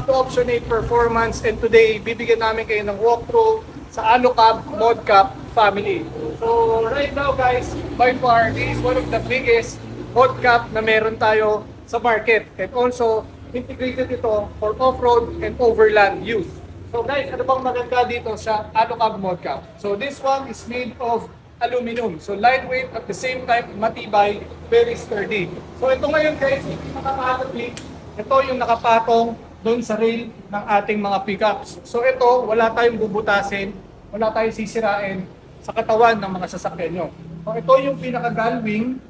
to Option 8 Performance, and today bibigyan namin kayo ng walkthrough sa Alucab Modcap family. So right now guys, by far, this is one of the biggest Modcap na meron tayo sa market, and also integrated ito for off-road and overland use. So guys, ano bang maganda dito sa Alucab Modcap? So this one is made of aluminum. So lightweight at the same time matibay, very sturdy. So ito ngayon guys, ito yung nakapatong doon sa rail ng ating mga pickups. So ito, wala tayong bubutasin, wala tayong sisirain sa katawan ng mga sasakyan nyo. So ito yung pinaka-gull wing,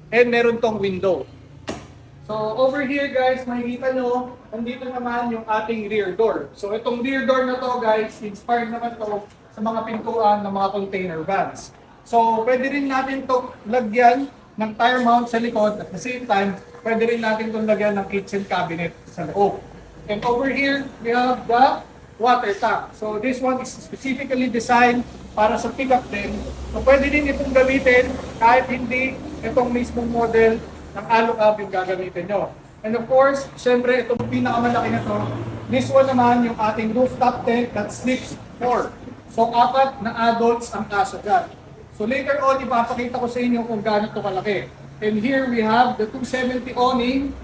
and meron tong window. So over here guys, makikita nyo, nandito naman yung ating rear door. So itong rear door na to guys, inspired naman to sa mga pintuan ng mga container vans. So pwede rin natin to lagyan ng tire mount sa likod, at the same time, pwede rin natin itong lagyan ng kitchen cabinet sa loob. And over here, we have the water tank. So this one is specifically designed para sa pickup din. So pwede din itong gamitin kahit hindi itong mismong model ng Alucab yung gagamitin nyo. And of course, syempre itong pinakamalaki na to, this one naman yung ating rooftop tent that sleeps 4. So 4 na adults ang kasya dyan. So later on, ipapakita ko sa inyo kung gaano ito kalaki. And here we have the 270 awning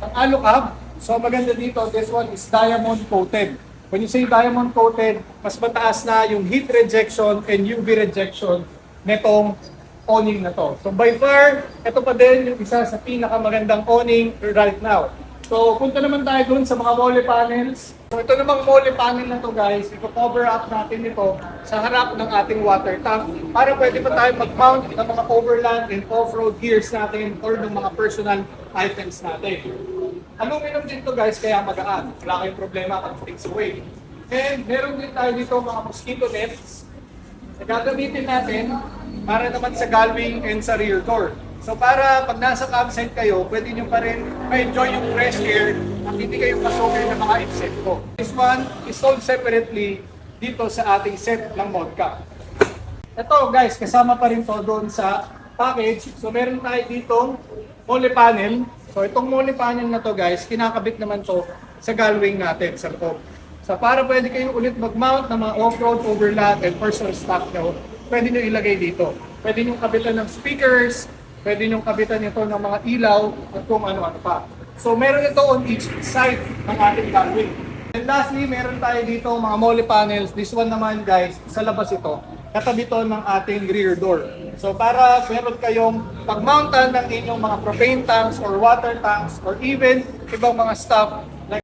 ng Alucab. So maganda dito, this one is diamond coated. When you say diamond coated, mas mataas na yung heat rejection and UV rejection netong awning na to. So by far, ito pa din yung isa sa pinakamagandang awning right now. So punta naman tayo dun sa mga molle panels. So ito namang molle panel na to guys, i-cover up natin ito sa harap ng ating water tank para pwede pa tayo mag-mount ng mga overland and off-road gears natin or ng mga personal items natin. Aluminum din to guys, kaya magaan. Wala kayong problema pag takes away. And meron din tayo dito mga mosquito nets na gagamitin natin para naman sa gull wing and sa rear door. So para pag nasa campsite kayo, pwede nyo pa rin ma-enjoy yung fresh air at hindi kayo pasokay ng mga insekto. This one is sold separately dito sa ating set ng Modcap. Ito guys, kasama pa rin to doon sa package. So meron tayo ditong molle panel. So itong molle panel na to guys, kinakabit naman to sa gull wing natin sa loob. So para pwede kayo ulit mag-mount ng mga off-road, overland, and personal stock nyo, pwede nyo ilagay dito. Pwede nyo kabitan ng speakers, pwede nyo kabitan ito ng mga ilaw at kung ano-ano pa. So meron ito on each side ng ating gull wing. And lastly, meron tayo dito mga molle panels. This one naman guys, sa labas ito. Katabi ito ng ating rear door. So para meron kayong pag-mountan ng inyong mga propane tanks or water tanks or even ibang mga stuff